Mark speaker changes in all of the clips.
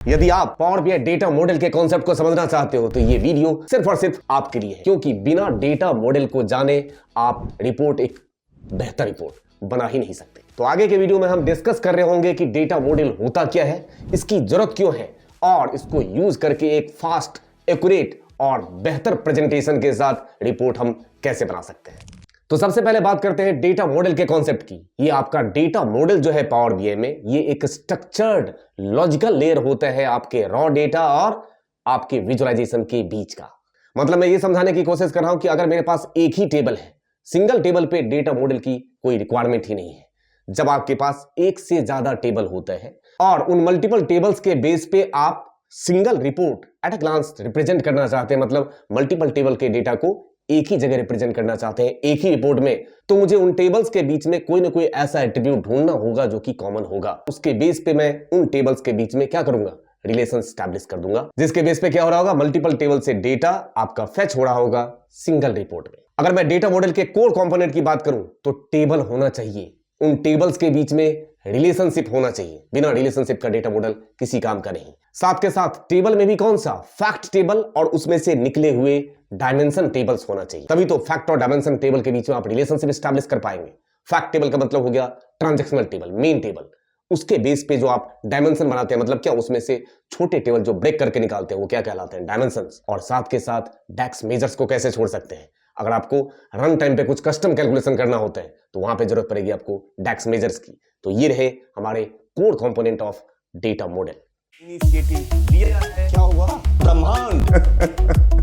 Speaker 1: यदि आप power BI data model के कॉन्सेप्ट को समझना चाहते हो तो ये वीडियो सिर्फ और सिर्फ आपके लिए है, क्योंकि बिना डेटा मॉडल को जाने आप रिपोर्ट एक बेहतर रिपोर्ट बना ही नहीं सकते। तो आगे के वीडियो में हम डिस्कस कर रहे होंगे कि डेटा मॉडल होता क्या है, इसकी जरूरत क्यों है और इसको यूज करके एक फास्ट, एक्यूरेट और बेहतर प्रेजेंटेशन के साथ रिपोर्ट हम कैसे बना सकते हैं। तो सबसे पहले बात करते हैं डेटा मॉडल के कॉन्सेप्ट की। ये आपका डेटा मॉडल जो है पावर बीआई में, ये एक स्ट्रक्चर्ड लॉजिकल लेयर होता है आपके रॉ डेटा और आपके विजुअलाइजेशन के बीच का। मतलब मैं ये समझाने की कोशिश कर रहा हूं कि अगर मेरे पास एक ही टेबल है, सिंगल टेबल पे डेटा मॉडल की कोई रिक्वायरमेंट ही नहीं है। जब आपके पास एक से ज्यादा टेबल होता है और उन मल्टीपल टेबल्स के बेस पे आप single report at a glance represent करना चाहते हैं, मतलब मल्टीपल टेबल के डेटा को एक ही जगह रिप्रेजेंट करना चाहते हैं एक ही रिपोर्ट में, तो मुझे उन टेबल्स के बीच में कोई ना कोई ऐसा एट्रीब्यूट ढूंढना होगा जो कि कॉमन होगा। उसके बेस पे मैं उन टेबल्स के बीच में क्या करूंगा, रिलेशन स्टैब्लिश कर दूंगा, जिसके बेस पे क्या हो रहा होगा, मल्टीपल टेबल से डेटा आपका फेच हो रहा होगा सिंगल रिपोर्ट में। अगर मैं डेटा मॉडल के कोर कंपोनेंट की बात करूं तो टेबल होना चाहिए, उन टेबल्स के बीच में रिलेशनशिप होना चाहिए। बिना रिलेशनशिप का डेटा मॉडल किसी काम का नहीं। साथ के साथ टेबल में भी कौन सा, फैक्ट टेबल और उसमें से निकले हुए डायमेंशन टेबल्स होना चाहिए। तभी तो फैक्ट और डायमेंशन टेबल के बीच में आप रिलेशनशिप स्टैब्लिश कर पाएंगे। फैक्ट टेबल का मतलब हो गया ट्रांजैक्शनल टेबल, मेन टेबल, उसके बेस पे जो आप डायमेंशन बनाते हैं, मतलब क्या, उसमें से छोटे टेबल जो ब्रेक करके निकालते हैं वो क्या कहलाते हैं, डायमेंशंस। और साथ के साथ डेक्स मेजर्स को कैसे छोड़ सकते हैं। अगर आपको रन टाइम पे कुछ कस्टम कैलकुलेशन करना होता है तो वहां पे जरूरत पड़ेगी आपको डेक्स मेजर्स की। तो ये रहे हमारे core component of data model. Initiative लिया है, क्या हुआ, ब्रह्मांड।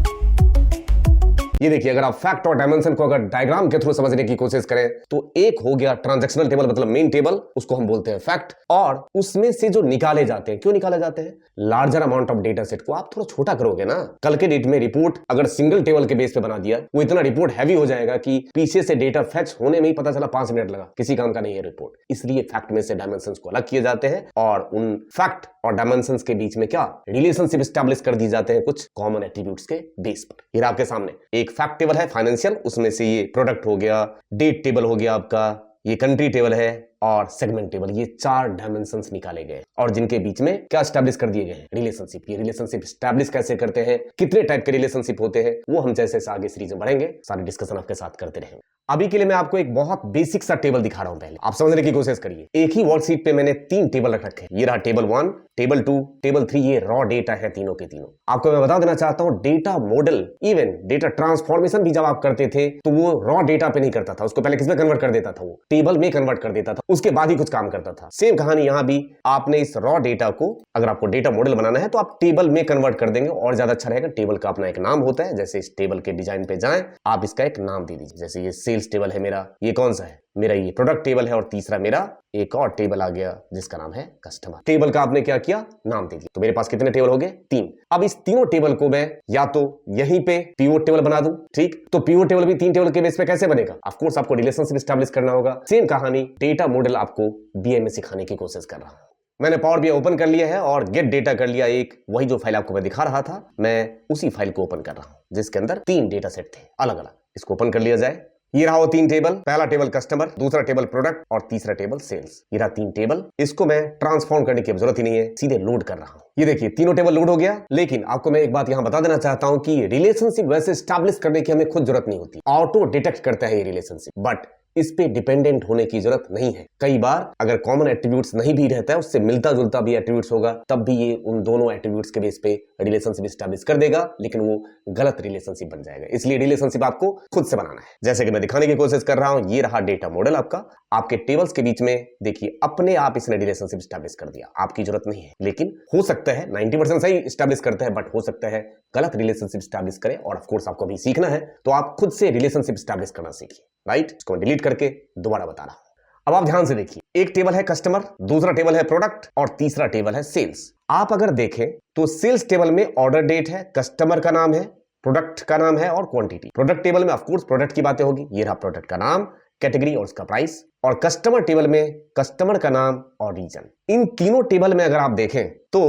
Speaker 1: ये देखिए, अगर आप फैक्ट और डायमेंशन को अगर डायग्राम के थ्रू समझने की कोशिश करें तो एक हो गया ट्रांजैक्शनल टेबल, मतलब मेन टेबल, उसको हम बोलते हैं फैक्ट, और उसमें से जो निकाले जाते हैं, क्यों निकाले जाते हैं, larger amount of data set को आप थोड़ा छोटा करोगे ना। कल के डेट में रिपोर्ट अगर सिंगल टेबल के बेस पे बना दिया, वो इतना रिपोर्ट हैवी हो जाएगा कि पीछे से डेटा फेच होने में ही पता चला 5 मिनट लगा, किसी काम का नहीं है रिपोर्ट। इसलिए फैक्ट में से डायमेंशन को अलग किए जाते हैं और उन फैक्ट और डायमेंशंस के बीच में क्या रिलेशनशिप स्टैब्लिश कर दी जाते हैं कुछ कॉमन एट्रीब्यूट्स के बेस पर। ये आपके सामने एक फैक्ट टेबल है फाइनेंशियल, उसमें से ये प्रोडक्ट हो गया, डेट टेबल हो गया आपका, ये कंट्री टेबल है और सेगमेंट टेबल। ये 4 डायमेंशंस निकाले गए और जिनके बीच में क्या स्टैब्लिश कर दिए गए हैं, रिलेशनशिप। ये रिलेशनशिप स्टैब्लिश कैसे करते हैं, कितने टाइप के रिलेशनशिप होते हैं, वो हम जैसे आगे सीरीज में बढ़ेंगे सारे डिस्कशन आपके साथ करते रहेंगे। अभी के लिए मैं आपको एक बहुत बेसिक सा टेबल दिखा रहा हूं, पहले आप समझने की कोशिश करिए। एक ही वर्कशीट पे मैंने 3 टेबल रख रखे हैं। ये रहा टेबल 1, टेबल 2, टेबल 3, ये रॉ डेटा है तीनों के तीनों। आपको मैं बता देना चाहता हूं, data model, even data transformation भी जब आप करते थे तो वो रॉ डेटा पे नहीं करता था, उसको पहले किसमें कन्वर्ट कर देता था, वो टेबल में कन्वर्ट कर देता था, उसके बाद ही कुछ काम करता था। सेम कहानी यहां भी, आपने इस रॉ डेटा को, अगर आपको डेटा मॉडल बनाना है तो आप टेबल में कन्वर्ट कर देंगे और ज्यादा अच्छा रहेगा। टेबल का अपना एक नाम होता है, जैसे इस टेबल के डिजाइन पे जाएं, आप इसका एक नाम दे दीजिए। जैसे ये सेल्स टेबल है मेरा, ये कौन सा है मेरा, ये प्रोडक्ट टेबल है, और तीसरा मेरा एक और टेबल आ गया जिसका नाम है कस्टमर। टेबल का आपने क्या किया, नाम दे दिया। तो मेरे पास कितने टेबल हो गए, 3। अब इस तीनों टेबल को मैं या तो यहीं पे पिवोट टेबल बना दूं, ठीक, तो पिवोट टेबल भी 3 टेबल के बेस पे कैसे बनेगा, ऑफ कोर्स आपको रिलेशनशिप एस्टैब्लिश करना होगा। सेम कहानी डेटा मॉडल आपको बीआई में सिखाने की कोशिश कर रहा हूं। मैंने पावर बीआई ओपन कर लिया है और गेट डेटा कर लिया, एक वही जो फाइल आपको मैं दिखा रहा था, मैं उसी फाइल को ओपन कर रहा हूं जिसके अंदर 3 डेटा सेट थे अलग अलग। इसको ओपन कर लिया जाए। ये रहा वो 3 टेबल, पहला टेबल कस्टमर, दूसरा टेबल प्रोडक्ट और तीसरा टेबल सेल्स। ये रहा 3 टेबल। इसको मैं ट्रांसफॉर्म करने की जरूरत ही नहीं है, सीधे लोड कर रहा हूं। ये देखिए तीनों टेबल लोड हो गया। लेकिन आपको मैं एक बात यहां बता देना चाहता हूं कि रिलेशनशिप वैसे स्टैब्लिश करने की हमें खुद जरूरत नहीं होती, ऑटो डिटेक्ट करता है ये रिलेशनशिप, बट इस पे डिपेंडेंट होने की जरूरत नहीं है। कई बार अगर कॉमन एट्रीब्यूट्स नहीं भी रहता है, उससे मिलता जुलता भी एट्रीब्यूट्स होगा, तब भी ये उन दोनों एट्रीब्यूट्स के बेस पे रिलेशनशिप एस्टैब्लिश कर देगा, लेकिन वो गलत रिलेशनशिप बन जाएगा। इसलिए रिलेशनशिप आपको खुद से बनाना है, जैसे कि मैं दिखाने की कोशिश कर रहा हूं। ये रहा डेटा मॉडल आपका, आपके टेबल्स के बीच में देखिए अपने आप इसने रिलेशनशिप एस्टैब्लिश कर दिया, आपकी जरूरत नहीं है। लेकिन हो सकता है 90% सही एस्टैब्लिश करता है, बट हो सकता है गलत रिलेशनशिप एस्टैब्लिश करे। और ऑफ कोर्स आपको अभी सीखना है, तो आप खुद से रिलेशनशिप एस्टैब्लिश करना सीखिए, राइट। इसको डिलीट करके दोबारा बता रहा हूं। अब आप ध्यान से देखिए, एक टेबल है कस्टमर, दूसरा टेबल है प्रोडक्ट और तीसरा टेबल है सेल्स। आप अगर देखें तो सेल्स टेबल में ऑर्डर डेट है, कस्टमर का नाम है, प्रोडक्ट का नाम है और क्वांटिटी। प्रोडक्ट टेबल में ऑफ कोर्स प्रोडक्ट की बातें होगी, ये रहा प्रोडक्ट का नाम, कैटेगरी और उसका प्राइस। और कस्टमर टेबल में कस्टमर का नाम और रीजन। इन तीनों टेबल में अगर आप देखें तो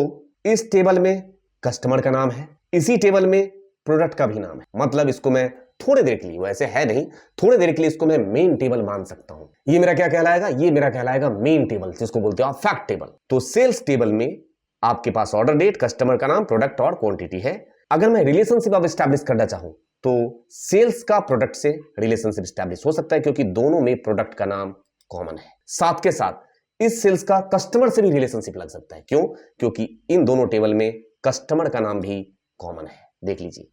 Speaker 1: इस टेबल में कस्टमर का नाम है, इसी टेबल में प्रोडक्ट का भी नाम है। मतलब इसको मैं थोड़ी देर के लिए, वैसे है नहीं, थोड़ी देर के लिए इसको मैं मेन टेबल मान सकता हूं। ये मेरा क्या कहलाएगा, ये मेरा कहलाएगा मेन टेबल, जिसको बोलते हो आप फैक्ट टेबल। तो सेल्स टेबल में आपके पास ऑर्डर डेट, कस्टमर का नाम, प्रोडक्ट और क्वांटिटी है। अगर मैं रिलेशनशिप अब स्टैब्लिश करना चाहूं तो सेल्स का प्रोडक्ट से रिलेशनशिप स्टैब्लिश हो सकता है क्योंकि दोनों में प्रोडक्ट का नाम कॉमन है। साथ के साथ इस सेल्स का कस्टमर से भी रिलेशनशिप लग सकता है। क्यों? क्योंकि इन दोनों टेबल में कस्टमर का नाम भी कॉमन है। देख लीजिए,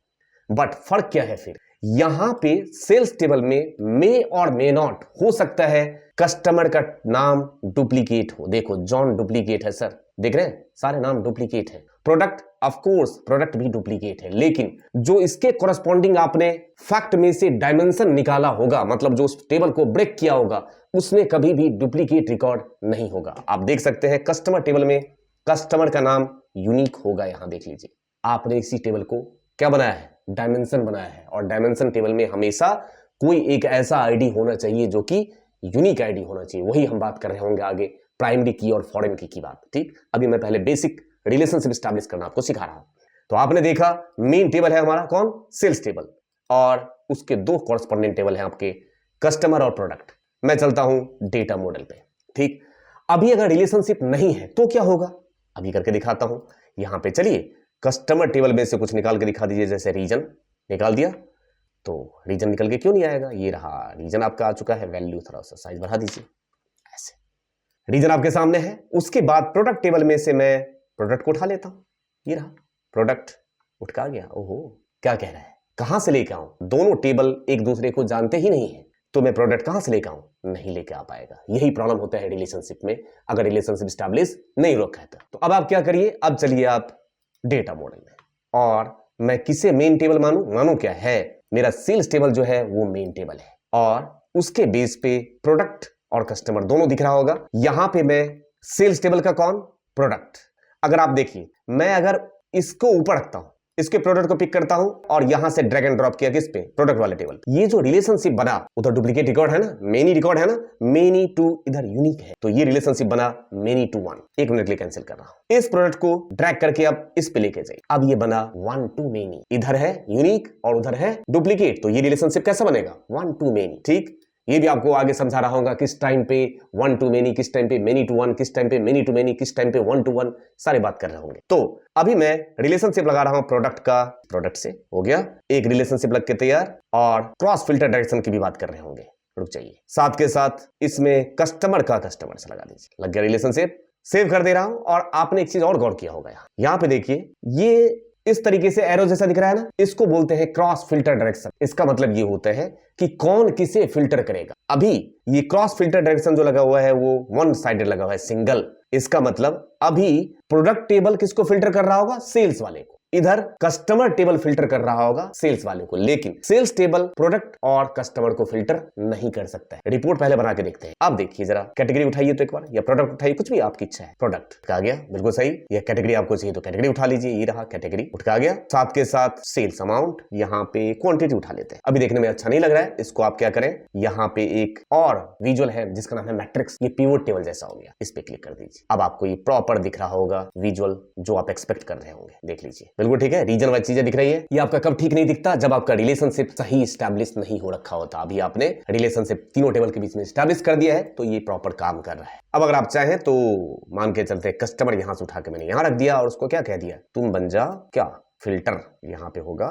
Speaker 1: बट फर्क क्या है फिर? यहां पे सेल्स टेबल में मे और मे नॉट हो सकता है कस्टमर का नाम डुप्लीकेट हो। देखो, जॉन डुप्लीकेट है सर, देख रहे हैं सारे नाम डुप्लीकेट है। प्रोडक्ट, ऑफ कोर्स प्रोडक्ट भी डुप्लीकेट है, लेकिन जो इसके कॉरस्पॉन्डिंग आपने फैक्ट में से डायमेंशन निकाला होगा, मतलब जो उस टेबल को ब्रेक किया होगा, उसमें कभी भी डुप्लीकेट रिकॉर्ड नहीं होगा। आप देख सकते हैं कस्टमर टेबल में कस्टमर का नाम यूनिक होगा। यहां देख लीजिए, आपने इसी टेबल को क्या बनाया है? डायमेंशन बनाया है। और डायमेंशन टेबल में हमेशा कोई एक ऐसा आईडी होना चाहिए जो कि यूनिक आईडी होना चाहिए। वही हम बात कर रहे होंगे आगे, प्राइमरी की और फॉरेन की बात। ठीक, अभी मैं पहले बेसिक रिलेशनशिप स्टैब्लिश करना आपको सिखा रहा हूं। तो आपने देखा मेन टेबल है हमारा कौन? सेल्स टेबल, और उसके दो कॉरस्पॉन्डेंट टेबल हैं आपके कस्टमर और प्रोडक्ट। मैं चलता हूं डेटा मॉडल पे। ठीक, अभी अगर रिलेशनशिप नहीं है तो क्या होगा? अभी करके दिखाता हूं। यहां पे चलिए कस्टमर टेबल में से कुछ निकाल के दिखा दीजिए। जैसे रीजन निकाल दिया, तो रीजन निकल के क्यों नहीं आएगा? ये रहा रीजन आपका आ चुका है। वैल्यू थोड़ा सा साइज बढ़ा दीजिए, ऐसे रीजन आपके सामने है। उसके बाद प्रोडक्ट टेबल में से मैं प्रोडक्ट को उठा लेता हूं। ये रहा प्रोडक्ट, उठ का गया। ओहो, क्या कह रहा है? कहां से लेके आऊं? दोनों टेबल एक दूसरे को जानते ही नहीं है, तो मैं प्रोडक्ट कहां से लेके आऊं? नहीं लेके आ पाएगा। यही प्रॉब्लम होता है रिलेशनशिप में, अगर रिलेशनशिप स्टैब्लिश नहीं रखा है तो। अब आप क्या करिए, अब चलिए आप डेटा मॉडल में, और मैं किसे मेन टेबल मानूं? मानूं क्या है, मेरा सेल्स टेबल जो है वो मेन टेबल है, और उसके बेस पे प्रोडक्ट और कस्टमर दोनों दिख रहा होगा। यहां पे मैं सेल्स टेबल का कौन? प्रोडक्ट। अगर आप देखिए, मैं अगर इसको ऊपर रखता हूं, इसके प्रोडक्ट को पिक करता हूं और यहां से ड्रैग एंड ड्रॉप किया किस पे? प्रोडक्ट वाले टेबल। ये जो रिलेशनशिप बना, उधर डुप्लीकेट रिकॉर्ड है ना, मेनी रिकॉर्ड है ना, मेनी टू इधर यूनिक है, तो ये रिलेशनशिप बना मेनी टू वन। एक मिनट के लिए कैंसिल कर रहा हूं। इस प्रोडक्ट को ड्रैग करके अब इस पे लेके जाइए। अब ये बना वन टू मेनी। इधर है यूनिक और उधर है डुप्लीकेट, तो ये रिलेशनशिप कैसा बनेगा? One two many. ठीक, ये भी आपको आगे समझा रहा हूँ किस टाइम पे वन टू मेनी, किस टाइम पे मेनी टू वन, किस टाइम पे मेनी टू मेनी, किस टाइम पे वन टू वन, सारे बात कर रहे होंगे। तो अभी मैं रिलेशनशिप लगा रहा हूं प्रोडक्ट का, प्रोडक्ट से हो गया एक रिलेशनशिप लग के तैयार, और क्रॉस फिल्टर डायरेक्शन की भी बात कर रहे होंगे। रुक जाइए, साथ के साथ इसमें कस्टमर का कस्टमर से लगा दीजिए। लग गया रिलेशनशिप, सेव कर दे रहा हूं। और आपने एक चीज और गौर किया होगा, यहां पे देखिए, ये इस तरीके से एरो जैसा दिख रहा है ना, इसको बोलते हैं क्रॉस फिल्टर डायरेक्शन। इसका मतलब ये होता है कि कौन किसे फिल्टर करेगा। अभी ये क्रॉस फिल्टर डायरेक्शन जो लगा हुआ है वो वन साइडेड लगा हुआ है, सिंगल। इसका मतलब अभी प्रोडक्ट टेबल किसको फिल्टर कर रहा होगा? सेल्स वाले को। इधर कस्टमर टेबल फिल्टर कर रहा होगा सेल्स वाले को, लेकिन सेल्स टेबल प्रोडक्ट और कस्टमर को फिल्टर नहीं कर सकता है। रिपोर्ट पहले बना के देखते हैं। अब देखिए जरा, कैटेगरी उठाइए तो एक बार, या प्रोडक्ट उठाइए, कुछ भी आपकी इच्छा है। प्रोडक्ट आ गया, बिल्कुल सही। या कैटेगरी आपको चाहिए तो कैटेगरी उठा लीजिए, ये रहा कैटेगरी, उठ का गया। साथ के साथ सेल्स अमाउंट, यहाँ पे क्वांटिटी उठा लेते हैं। अभी देखने में अच्छा नहीं लग रहा है, इसको आप क्या करें, यहाँ पे एक और विजुअल है जिसका नाम है मैट्रिक्स, ये पिवोट टेबल जैसा हो गया, इस पे क्लिक कर दीजिए। अब आपको ये प्रॉपर दिख रहा होगा विजुअल जो आप एक्सपेक्ट कर रहे होंगे। देख लीजिए, बिल्कुल ठीक है, रीजन वाइज चीजें दिख रही है। ये आपका कब ठीक नहीं दिखता? जब आपका रिलेशनशिप सही स्टैब्लिश नहीं हो रखा होता। अभी आपने रिलेशनशिप तीनों टेबल के बीच में स्टैब्लिश कर दिया है, तो ये प्रॉपर काम कर रहा है। अब अगर आप चाहें तो मान के चलते कस्टमर यहां से उठा के मैंने यहां रख दिया, और उसको क्या कह दिया, तुम बन जा क्या फिल्टर। यहां पे होगा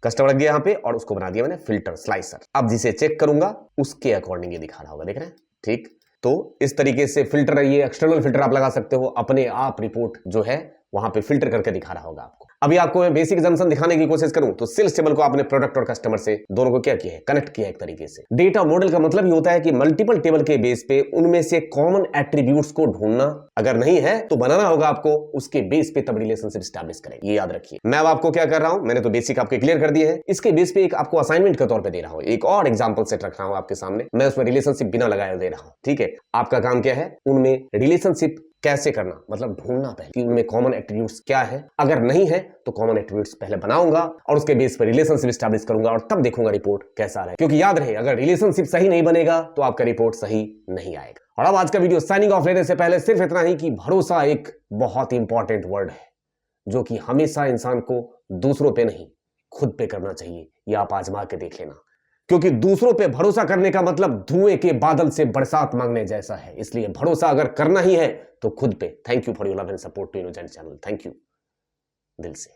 Speaker 1: कस्टमर रख दिया यहां पे, और उसको बना दिया मैंने फिल्टर स्लाइसर। अब जिसे चेक करूंगा उसके अकॉर्डिंग ये दिखा रहा होगा, देख रहे हैं? ठीक, तो इस तरीके से फिल्टर, ये एक्सटर्नल फिल्टर आप लगा सकते हो, अपने आप रिपोर्ट जो है वहां पे फिल्टर करके दिखा रहा होगा आपको। अभी आपको मैं बेसिक जंक्शन दिखाने की कोशिश करूं तो सेल्स टेबल को आपने प्रोडक्ट और कस्टमर से दोनों को क्या किया है, कनेक्ट किया एक तरीके से। डेटा मॉडल का मतलब ये होता है कि मल्टीपल टेबल के बेस पे उनमें से कॉमन एट्रीब्यूट्स को ढूंढना, अगर नहीं है तो बनाना होगा आपको, उसके बेस पे तब रिलेशनशिप स्टैब्लिश करेंगे। ये याद रखिए। मैं अब आपको क्या कर रहा हूं, मैंने तो बेसिक आपके क्लियर कर दिए है, इसके बेस पे एक आपको असाइनमेंट के तौर पर दे रहा हूं, एक और एग्जाम्पल सेट रख रहा हूं आपके सामने। मैं उसमें रिलेशनशिप बिना लगाए दे रहा हूं, ठीक है? आपका काम क्या है, उनमें रिलेशनशिप कैसे करना, मतलब ढूंढना पहले कि उनमें कॉमन एट्रीब्यूट्स क्या है। अगर नहीं है तो कॉमन एट्रीब्यूट्स पहले बनाऊंगा और उसके बेस पर रिलेशनशिप स्टैब्लिश करूंगा, और तब देखूंगा रिपोर्ट कैसा रहा है। क्योंकि याद रहे, अगर रिलेशनशिप सही नहीं बनेगा तो आपका रिपोर्ट सही नहीं आएगा। और अब आज का वीडियो साइनिंग ऑफ लेने से पहले सिर्फ इतना ही कि भरोसा एक बहुत इंपॉर्टेंट वर्ड है, जो कि हमेशा इंसान को दूसरों पे नहीं खुद पे करना चाहिए। ये आप आजमा के देख लेना। क्योंकि दूसरों पे भरोसा करने का मतलब धुएं के बादल से बरसात मांगने जैसा है। इसलिए भरोसा अगर करना ही है तो खुद पे। Thank you for your love and support to innocent channel. Thank you दिल से।